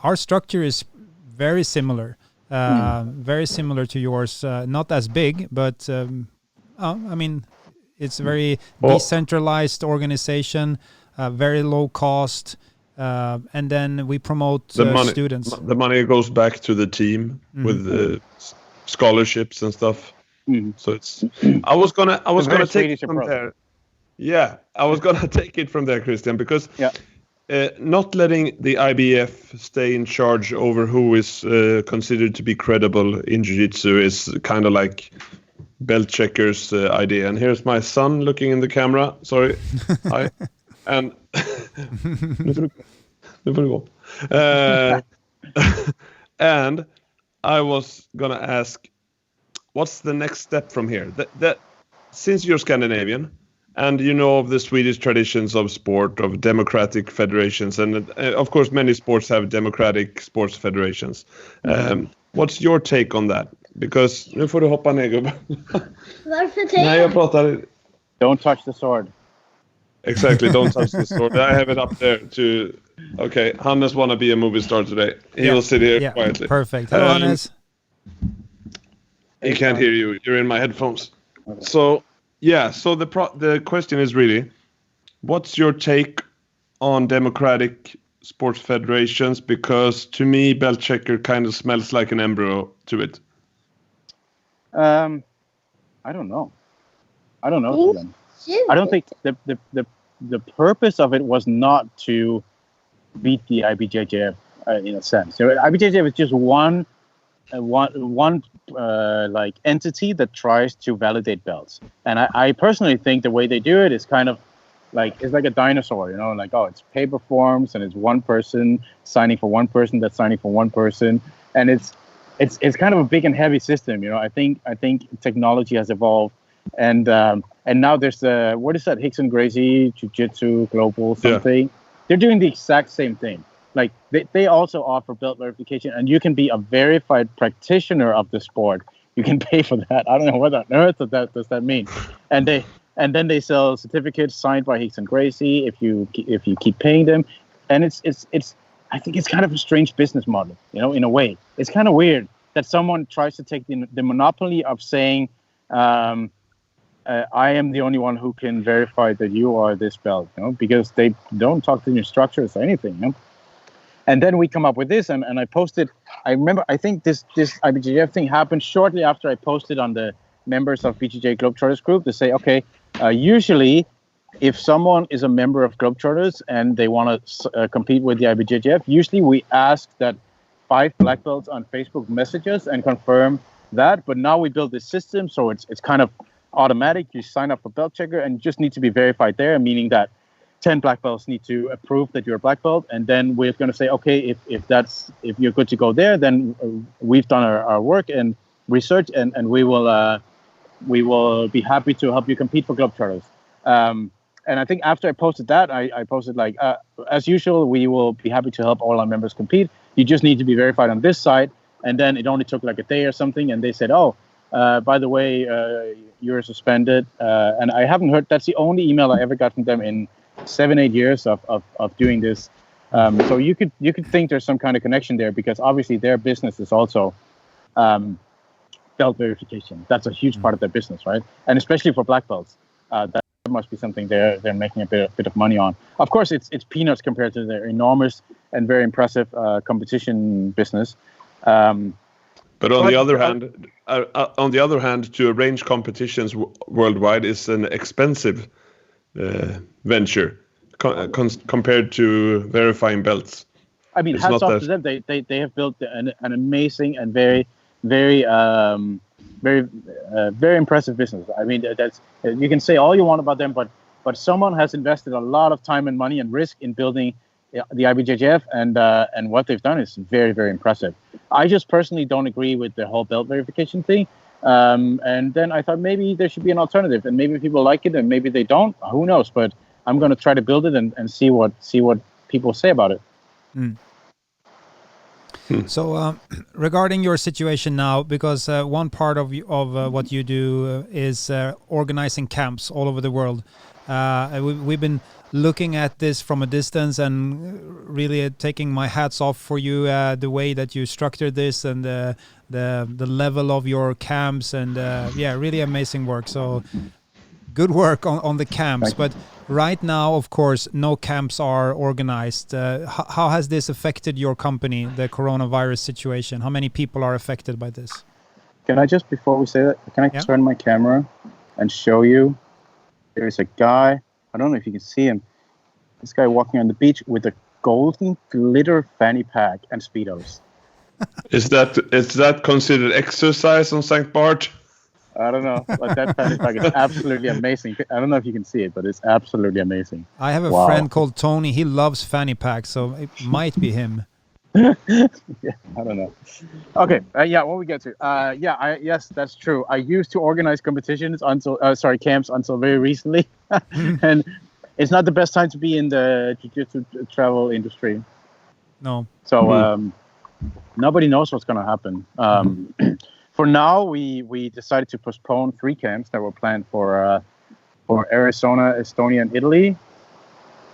our structure is very similar, very similar to yours. Not as big, but. I mean, it's a very decentralized organization, very low cost, and then we promote students. The money goes back to the team with scholarships and stuff. So it's. I was gonna take it from there. Yeah, I was gonna take it from there, Christian, because not letting the IBF stay in charge over who is considered to be credible in jiu-jitsu is kind of like Beltchecker's idea. And here's my son looking in the camera. Sorry. Hi. And and I was gonna ask, what's the next step from here? That since you're Scandinavian and you know of the Swedish traditions of sport, of democratic federations, and of course many sports have democratic sports federations. What's your take on that? Because nu får du hoppa ner gubben. Varför Nej, jag pratar. Don't touch the sword. Exactly, don't touch the sword. I have it up there to. Okay, Hannes wanna be a movie star today. He will sit here quietly. Perfect. Hello, Hannes. He can't hear you. You're in my headphones. Okay. So the question is really, what's your take on democratic sports federations? Because to me, Beltchecker kind of smells like an embryo to it. I don't know. I don't think the purpose of it was not to beat the IBJJF in a sense. You know, IBJJF is just one like entity that tries to validate belts, and I personally think the way they do it is kind of like it's like a dinosaur, you know, like it's paper forms and it's one person signing for one person that's signing for one person, and it's kind of a big and heavy system, you know. I think technology has evolved, and now there's what is that, Hicks and Gracie Jiu-Jitsu Global something. They're doing the exact same thing. Like they also offer belt verification, and you can be a verified practitioner of the sport. You can pay for that. I don't know what on earth does that mean. And then they sell certificates signed by Hicks and Gracie if you keep paying them. And it's I think it's kind of a strange business model, you know, in a way. It's kind of weird that someone tries to take the monopoly of saying, I am the only one who can verify that you are this belt, you know, because they don't talk to the instructors or anything, you know. And then we come up with this, and I posted. I remember, I think this IBJJF thing happened shortly after I posted on the members of BJJ Globetrotters group to say, okay, usually if someone is a member of Globetrotters and they want to compete with the IBJJF, usually we ask that 5 black belts on Facebook message us and confirm that. But now we build this system, so it's kind of automatic. You sign up for Beltchecker and you just need to be verified there, meaning that 10 black belts need to approve that you're a black belt, and then we're going to say, okay, if you're good to go there, then we've done our work and research, and we will be happy to help you compete for Globetrotters. And I think after I posted that, I posted like, as usual, we will be happy to help all our members compete. You just need to be verified on this side. And then it only took like a day or something, and they said, oh, by the way, you're suspended. And I haven't heard. That's the only email I ever got from them in 7-8 years of doing this. So you could think there's some kind of connection there, because obviously their business is also belt verification. That's a huge part of their business, right? And especially for black belts, that must be something they're making a bit of money on. Of course, it's peanuts compared to their enormous and very impressive competition business. But on the other hand, to arrange competitions worldwide is an expensive venture compared to verifying belts. I mean, hats off to them. They have built an amazing and very impressive business. I mean, that's, you can say all you want about them, but someone has invested a lot of time and money and risk in building the IBJJF, and what they've done is very, very impressive. I just personally don't agree with the whole belt verification thing. And then I thought maybe there should be an alternative, and maybe people like it and maybe they don't. Who knows? But I'm going to try to build it and see what people say about it. Mm. So regarding your situation now, because one part of what you do is organizing camps all over the world. We've been looking at this from a distance and really taking my hats off for you, the way that you structured this and the level of your camps, and really amazing work. So good work on the camps. But Right now, of course, no camps are organized. How has this affected your company, the coronavirus situation? How many people are affected by this? Can I just, before we say that, can I turn my camera and show you? There's a guy, I don't know if you can see him, this guy walking on the beach with a golden glitter fanny pack and Speedos. Is that considered exercise on St. Bart? I don't know, but that fanny pack is absolutely amazing. I don't know if you can see it, but it's absolutely amazing. I have a friend called Tony. He loves fanny packs, so it might be him. Yeah, I don't know. Okay, what we get to. Yes, that's true. I used to organize competitions camps until very recently, and it's not the best time to be in the jiu-jitsu travel industry. No. So nobody knows what's going to happen. For now, we decided to postpone 3 camps that were planned for Arizona, Estonia, and Italy,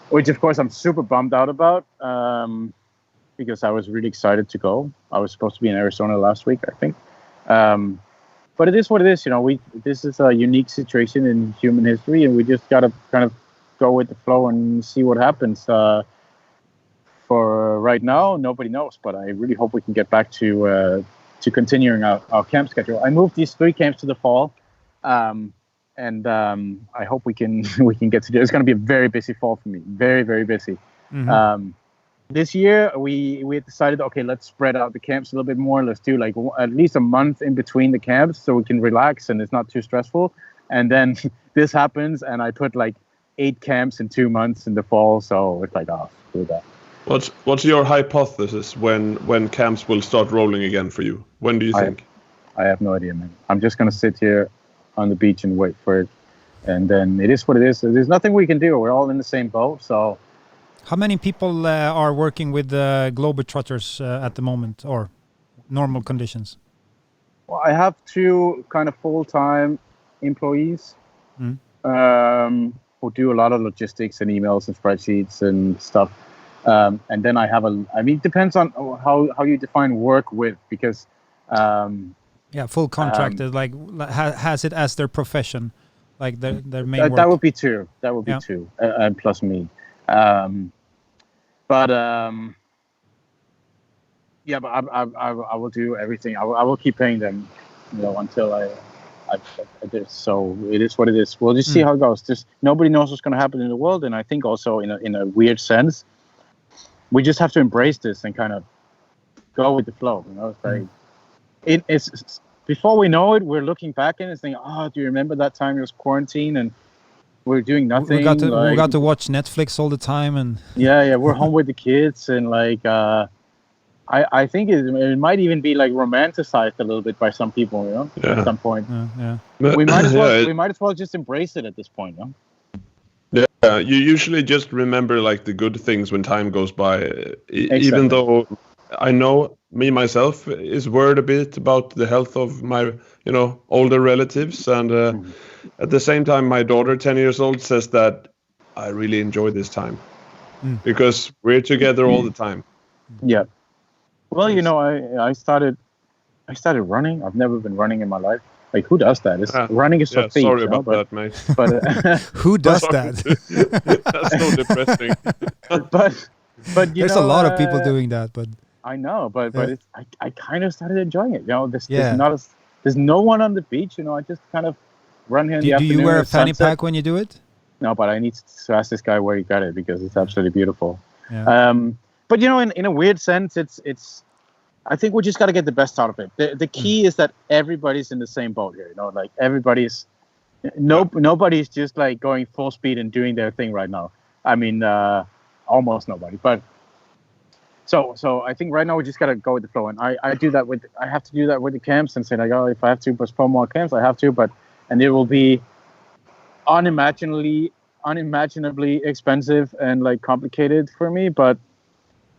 which of course I'm super bummed out about. Because I was really excited to go. I was supposed to be in Arizona last week, I think. But it is what it is. This is a unique situation in human history, and we just got to kind of go with the flow and see what happens. For right now, nobody knows, but I really hope we can get back to continuing our camp schedule. I moved these 3 camps to the fall, and I hope we can get to do it. It's going to be a very busy fall for me. Very, very busy. Mm-hmm. This year, we decided, okay, let's spread out the camps a little bit more. Let's do like at least a month in between the camps so we can relax and it's not too stressful. And then this happens, and I put like 8 camps in 2 months in the fall. So it's like, do that. What's your hypothesis when camps will start rolling again for you? When do you think? I have no idea, man. I'm just going to sit here on the beach and wait for it. And then it is what it is. There's nothing we can do. We're all in the same boat, so... How many people are working with Globetrotters at the moment, or normal conditions? Well, I have 2 kind of full-time employees who do a lot of logistics and emails and spreadsheets and stuff. And then I have it depends on how you define work with, because... full contracted, has it as their profession, like their main work? That would be 2. That would be 2, and plus me. But I will do everything. I will keep paying them, until I do. So it is what it is. We'll just see how it goes. Just nobody knows what's going to happen in the world, and I think also in a weird sense, we just have to embrace this and kind of go with the flow. It's like it's before we know it, we're looking back and thinking, do you remember that time it was quarantine and we're doing nothing? We got to watch Netflix all the time, and we're home with the kids, and I think it might even be like romanticized a little bit by some people, at some point. We might as well just embrace it at this point, Yeah, you usually just remember like the good things when time goes by, Exactly. Even though I know myself is worried a bit about the health of my, older relatives. And at the same time, my daughter, 10 years old, says that I really enjoy this time because we're together all the time. Yeah. Well, I started running. I've never been running in my life. Like, who does that? Running is for thieves. Sorry about that, mate. But who does that? That's so depressing. but there's a lot of people doing that. But I know, but I kind of started enjoying it. There's no one on the beach. I just kind of run here in the afternoon. Do you wear a fanny pack when you do it? No, but I need to ask this guy where he got it because it's absolutely beautiful. Yeah. But in a weird sense, it's. I think we just got to get the best out of it. The key is that everybody's in the same boat here. Like everybody's, nobody's just like going full speed and doing their thing right now. I mean, almost nobody. But so I think right now we just got to go with the flow. And I have to do that with the camps and say like, if I have to postpone more camps, I have to. And it will be unimaginably expensive and like complicated for me, but.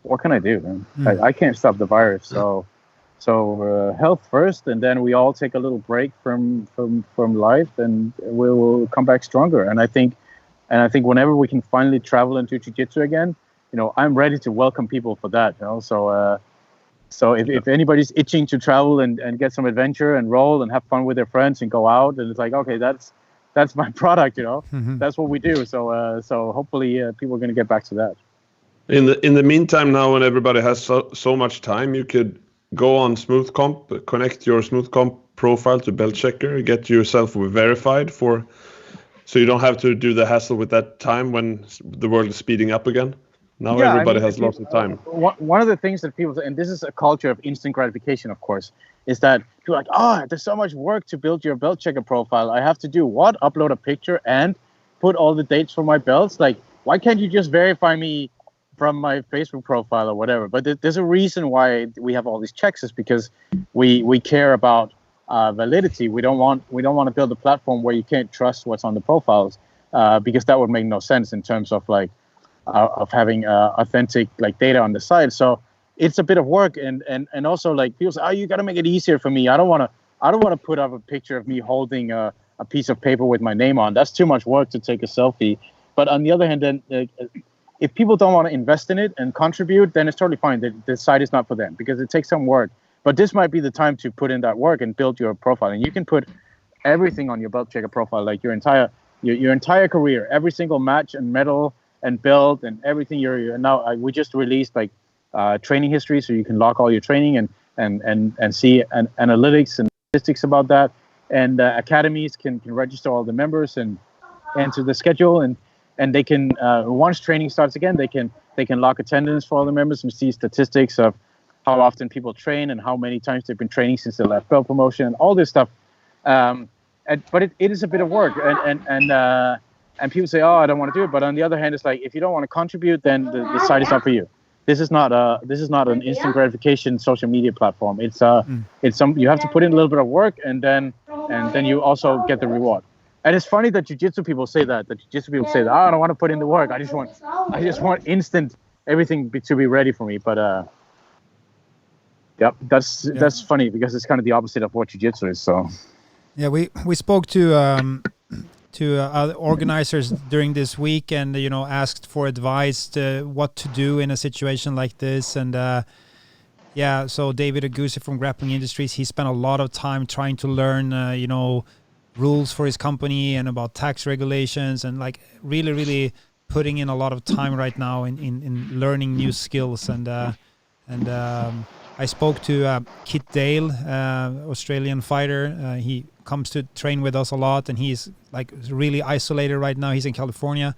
What can I do, man? I can't stop the virus. So health first, and then we all take a little break from life, and we'll come back stronger. And I think whenever we can finally travel and do jiu-jitsu again, I'm ready to welcome people for that. So if anybody's itching to travel and get some adventure and roll and have fun with their friends and go out, and it's like, okay, that's my product, you know. That's what we do. So so hopefully people are going to get back to that. In the meantime, now when everybody has so much time, you could go on Smoothcomp, connect your Smoothcomp profile to Beltchecker, get yourself verified so you don't have to do the hassle with that time when the world is speeding up again. Now everybody has lots of time. One of the things that people, and this is a culture of instant gratification, of course, is that you're like, oh, there's so much work to build your Beltchecker profile. I have to do what? Upload a picture and put all the dates for my belts? Like, why can't you just verify me from my Facebook profile or whatever? But there's a reason why we have all these checks, is because we care about validity. We don't want to build a platform where you can't trust what's on the profiles, because that would make no sense in terms of like of having authentic like data on the site. So it's a bit of work, and also like people say, oh, you got to make it easier for me. I don't want to put up a picture of me holding a piece of paper with my name on. That's too much work to take a selfie. But on the other hand, then if people don't want to invest in it and contribute, then it's totally fine. The site is not for them because it takes some work. But this might be the time to put in that work and build your profile. And you can put everything on your Beltchecker profile, like your entire career, every single match and medal and belt and everything. Now we just released like training history, so you can log all your training and see analytics and statistics about that. And academies can register all the members and enter the schedule, and they can once training starts again, they can log attendance for all the members and see statistics of how often people train and how many times they've been training since the last belt promotion and all this stuff. But it is a bit of work, and people say, oh, I don't want to do it. But on the other hand, it's like, if you don't want to contribute, then the site is not for you. This is not an instant gratification social media platform. It's you have to put in a little bit of work, and then you also get the reward. And it's funny that jiu-jitsu people say that. Oh, I don't want to put in the work. I just want instant everything to be ready for me. But yep, that's funny, because it's kind of the opposite of what jiu-jitsu is. So yeah, we spoke to other organizers during this week, and asked for advice to what to do in a situation like this. And so David Agusi from Grappling Industries, he spent a lot of time trying to learn rules for his company and about tax regulations, and like really putting in a lot of time right now in learning new skills. And I spoke to Kit Dale, Australian fighter. He comes to train with us a lot, and he's like really isolated right now. He's in California,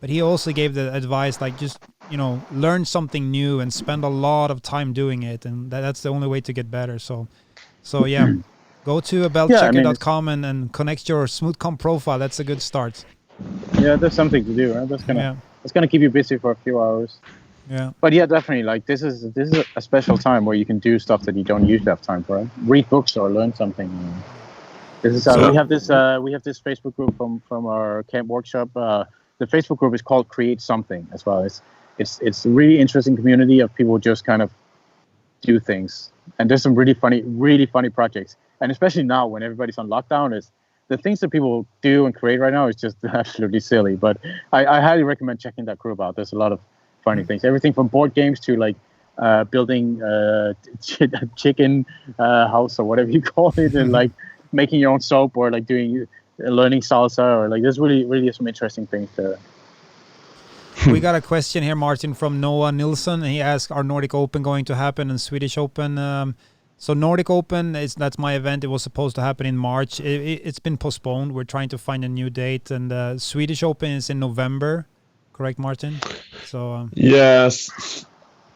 but he also gave the advice, like, just learn something new and spend a lot of time doing it, and that's the only way to get better. So yeah, go to beltchecker.com and connect your Smoothcomp profile. That's a good start. Yeah, there's something to do, right? That's gonna keep you busy for a few hours. Yeah. But yeah, definitely, like this is a special time where you can do stuff that you don't usually have time for, right? Read books or learn something. This is we have this Facebook group from our camp workshop. The Facebook group is called Create Something as well. It's a really interesting community of people who just kind of do things, and there's some really funny projects. And especially now when everybody's on lockdown, is the things that people do and create right now is just absolutely silly. But I highly recommend checking that group out. There's a lot of funny things, everything from board games to like building a chicken house or whatever you call it, and like making your own soap, or like learning salsa, or like there's really some interesting things there. We got a question here, Martin, from Noah Nilsson. He asked, are Nordic Open going to happen and Swedish Open? So Nordic Open, that's my event. It was supposed to happen in March. It's been postponed. We're trying to find a new date. And Swedish Open is in November. Correct, Martin? So yes,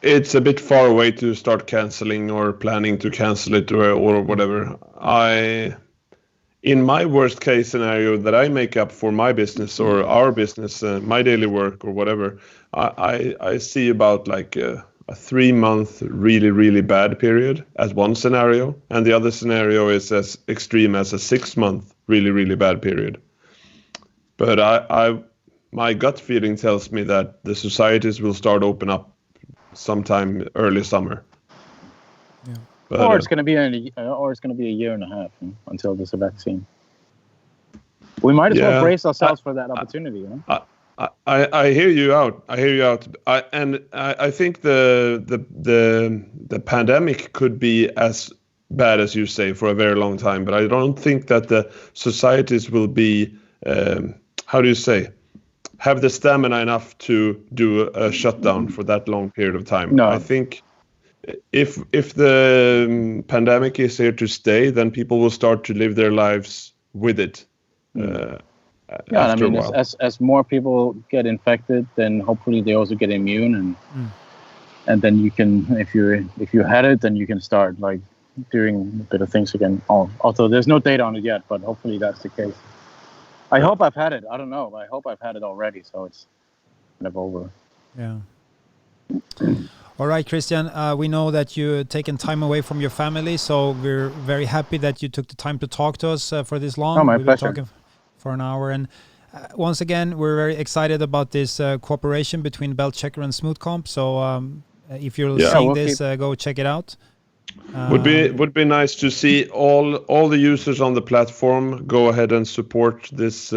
it's a bit far away to start canceling or planning to cancel it or whatever. In my worst case scenario that I make up for my business or our business, my daily work or whatever, I see about like a 3-month really bad period as one scenario, and the other scenario is as extreme as a 6-month really bad period. But my gut feeling tells me that the societies will start open up sometime early summer. Yeah. But, or it's going to be a year and a half until there's a vaccine. We might as well brace ourselves for that opportunity. You know? I hear you out. I think the pandemic could be as bad as you say for a very long time, but I don't think that the societies will be how do you say, have the stamina enough to do a shutdown for that long period of time. No. I think if the pandemic is here to stay, then people will start to live their lives with it. After a while. As more people get infected, then hopefully they also get immune, and then you can, if you had it, then you can start like doing a bit of things again. Although there's no data on it yet, but hopefully that's the case. I hope I've had it. I don't know. I hope I've had it already, so it's kind of over. Yeah. All right, Christian. We know that you've taken time away from your family, so we're very happy that you took the time to talk to us for this long. Oh, my We've pleasure. been talking for an hour, and once again, we're very excited about this cooperation between Beltchecker and Smoothcomp. So if you're seeing this, go check it out. Would be nice to see all the users on the platform go ahead and support this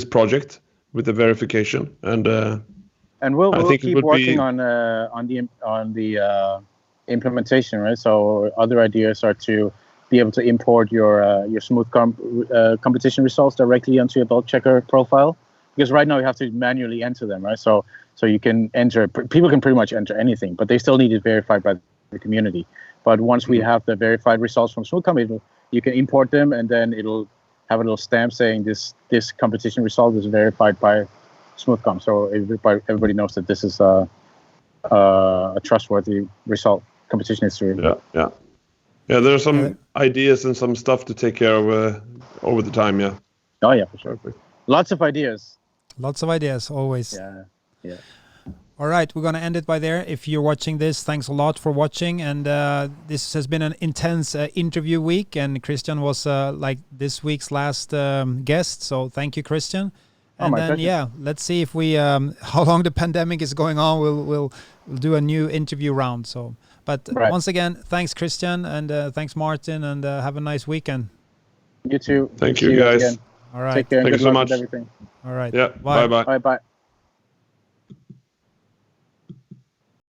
project with the verification, and we'll keep working on the implementation, right? So other ideas are to be able to import your Smoothcomp competition results directly onto your Beltchecker profile, because right now you have to manually enter them, right? So you can enter, people can pretty much enter anything, but they still need it verified by the community. But once we have the verified results from Smoothcomp, you can import them, and then it'll have a little stamp saying this competition result is verified by Smoothcomp. So everybody knows that this is a trustworthy result, competition history. Yeah. There are some ideas and some stuff to take care of over the time. Yeah. Oh yeah, for sure. Perfect. Lots of ideas. Lots of ideas, always. Yeah. All right, we're going to end it by there. If you're watching this, thanks a lot for watching. And this has been an intense interview week. And Christian was like this week's last guest. So thank you, Christian. And then, pleasure. Let's see if we how long the pandemic is going on. We'll do a new interview round. So, but once again, thanks, Christian, and thanks, Martin, and have a nice weekend. You too. Thank you, guys. Again. All right. Take care. Thank you so much. Everything. All right. Yeah. Bye. Bye.